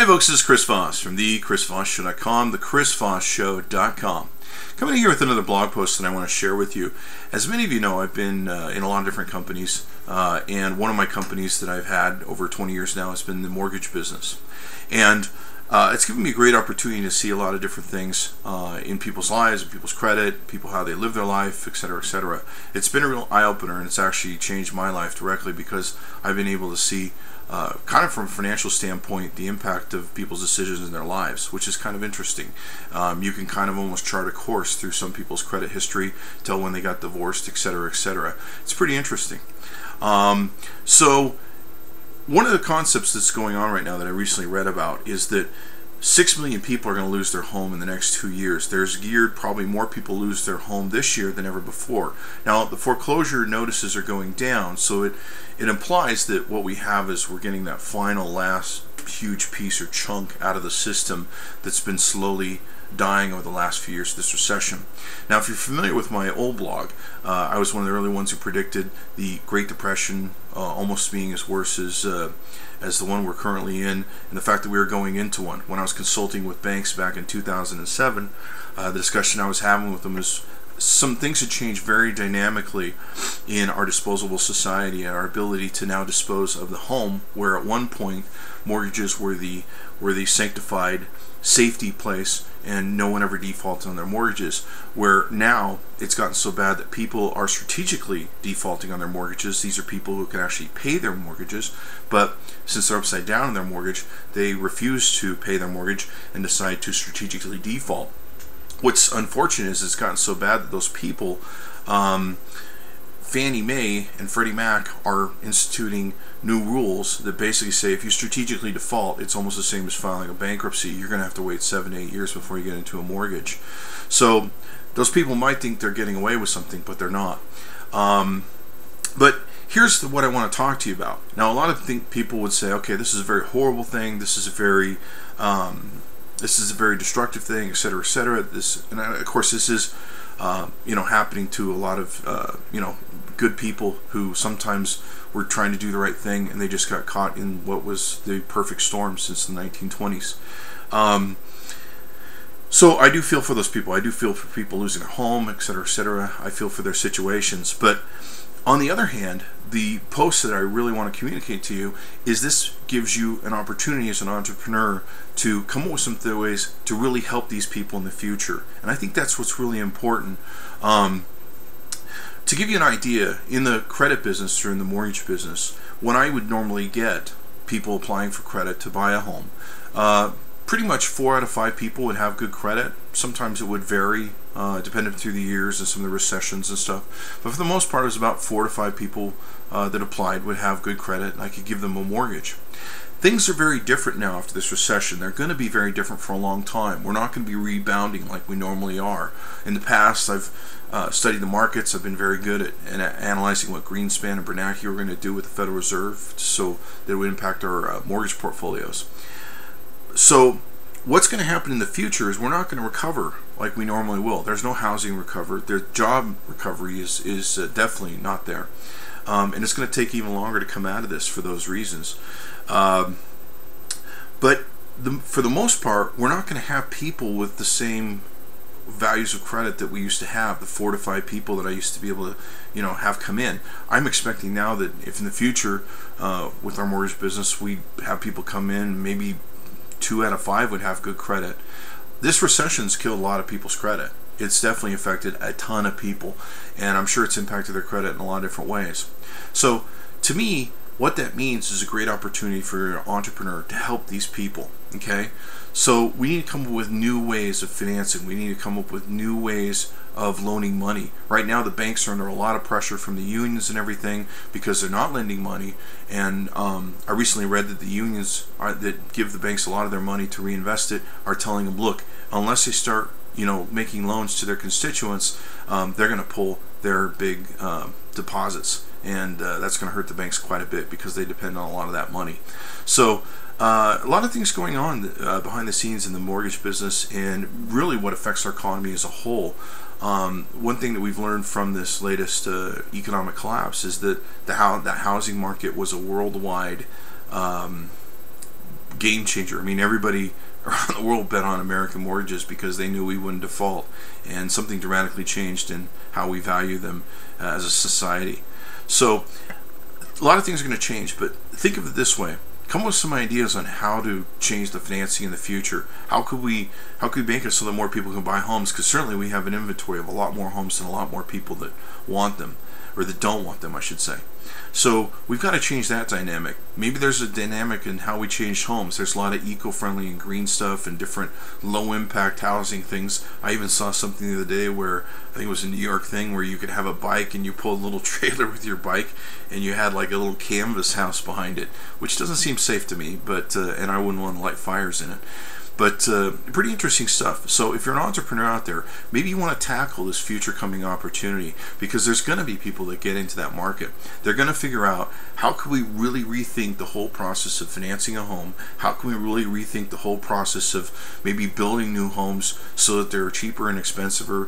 Hi folks, this is Chris Voss from the chrisvossshow.com, the chrisvossshow.com. Coming here with another blog post that I want to share with you. As many of you know, I've been in a lot of different companies, and one of my companies that I've had over 20 years now has been the mortgage business. And it's given me a great opportunity to see a lot of different things in people's lives, in people's credit, people how they live their life, etc., etc. It's been a real eye-opener, and it's actually changed my life directly because I've been able to see kind of from a financial standpoint the impact of people's decisions in their lives, which is kind of interesting. You can kind of almost chart a course through some people's credit history, tell when they got divorced, etc., etc. It's pretty interesting. So one of the concepts that's going on right now that I recently read about is that 6 million people are going to lose their home in the next 2 years. There's geared probably more people lose their home this year than ever before. Now, the foreclosure notices are going down, so it implies that what we have is we're getting that final last huge piece or chunk out of the system that's been slowly dying over the last few years of this recession. Now, if you're familiar with my old blog, I was one of the early ones who predicted the Great Depression almost being as worse as the one we're currently in, and the fact that we were going into one. When I was consulting with banks back in 2007, the discussion I was having with them is some things had changed very dynamically in our disposable society and our ability to now dispose of the home, where at one point mortgages were the sanctified safety place and no one ever defaulted on their mortgages, where now it's gotten so bad that people are strategically defaulting on their mortgages. These are people who can actually pay their mortgages, but since they're upside down in their mortgage, they refuse to pay their mortgage and decide to strategically default. What's unfortunate is it's gotten so bad that those people, Fannie Mae and Freddie Mac, are instituting new rules that basically say if you strategically default, it's almost the same as filing a bankruptcy. You're going to have to wait 7 to 8 years before you get into a mortgage. So those people might think they're getting away with something, but they're not. But here's what I want to talk to you about. Now, a lot of people would say, okay, this is a very horrible thing. This is a very destructive thing, etc., etc. And of course, this is happening to a lot of good people who sometimes were trying to do the right thing and they just got caught in what was the perfect storm since the 1920s. So I do feel for those people. I do feel for people losing their home, etc., etc. I feel for their situations. But on the other hand, the post that I really want to communicate to you is this gives you an opportunity as an entrepreneur to come up with some ways to really help these people in the future. And I think that's what's really important. To give you an idea, in the credit business or in the mortgage business, when I would normally get people applying for credit to buy a home, pretty much 4 out of 5 people would have good credit. Sometimes it would vary, depending through the years and some of the recessions and stuff. But for the most part, it was about 4 to 5 people that applied would have good credit, and I could give them a mortgage. Things are very different now after this recession. They're going to be very different for a long time. We're not going to be rebounding like we normally are. In the past, I've studied the markets. I've been very good at analyzing what Greenspan and Bernanke were going to do with the Federal Reserve so that it would impact our mortgage portfolios. So what's going to happen in the future is we're not going to recover like we normally will. There's no housing recovery. Their job recovery is definitely not there. And it's going to take even longer to come out of this for those reasons. But for the most part, we're not going to have people with the same values of credit that we used to have, the 4 to 5 people that I used to be able to have come in. I'm expecting now that if in the future with our mortgage business we have people come in, maybe 2 out of 5 would have good credit. This recession's killed a lot of people's credit. It's definitely affected a ton of people, and I'm sure it's impacted their credit in a lot of different ways. So to me, what that means is a great opportunity for an entrepreneur to help these people. Okay, so we need to come up with new ways of financing. We need to come up with new ways of loaning money. Right now, the banks are under a lot of pressure from the unions and everything because they're not lending money. And I recently read that the unions that give the banks a lot of their money to reinvest it are telling them, look, unless they start making loans to their constituents, they're going to pull their big deposits, and that's going to hurt the banks quite a bit because they depend on a lot of that money. So a lot of things going on behind the scenes in the mortgage business, and really what affects our economy as a whole. One thing that we've learned from this latest economic collapse is that that housing market was a worldwide game changer. I mean, everybody around the world bet on American mortgages because they knew we wouldn't default, and something dramatically changed in how we value them as a society. So a lot of things are going to change, but think of it this way. Come up with some ideas on how to change the financing in the future. How could we make it so that more people can buy homes? Because certainly we have an inventory of a lot more homes and a lot more people that want them, or that don't want them, I should say. So we've got to change that dynamic. Maybe there's a dynamic in how we change homes. There's a lot of eco-friendly and green stuff and different low-impact housing things. I even saw something the other day where, I think it was a New York thing, where you could have a bike and you pull a little trailer with your bike and you had like a little canvas house behind it, which doesn't seem safe to me, but and I wouldn't want to light fires in it. But pretty interesting stuff. So if you're an entrepreneur out there, maybe you want to tackle this future coming opportunity, because there's going to be people that get into that market. They're going to figure out, how can we really rethink the whole process of financing a home? How can we really rethink the whole process of maybe building new homes so that they're cheaper and expensiver,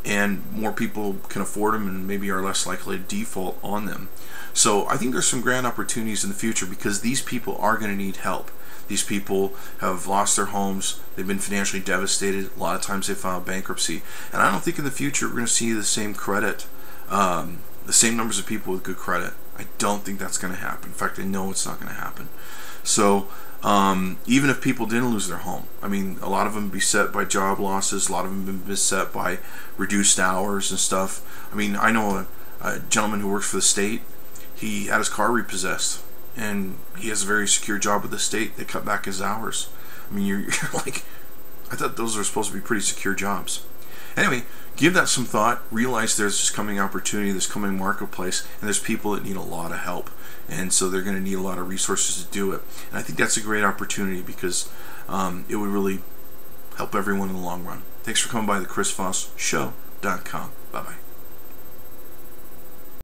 and more people can afford them and maybe are less likely to default on them. So I think there's some grand opportunities in the future, because these people are going to need help. These people have lost their homes. They've been financially devastated. A lot of times they file bankruptcy. And I don't think in the future we're going to see the same credit, the same numbers of people with good credit. I don't think that's going to happen. In fact, I know it's not going to happen. So even if people didn't lose their home, I mean, a lot of them beset by job losses. A lot of them been beset by reduced hours and stuff. I mean, I know a gentleman who works for the state. He had his car repossessed, and he has a very secure job with the state. They cut back his hours. I mean, you're like, I thought those were supposed to be pretty secure jobs. Anyway, give that some thought. Realize there's this coming opportunity, this coming marketplace, and there's people that need a lot of help, and so they're going to need a lot of resources to do it. And I think that's a great opportunity, because it would really help everyone in the long run. Thanks for coming by the ChrisVossShow.com. Bye-bye.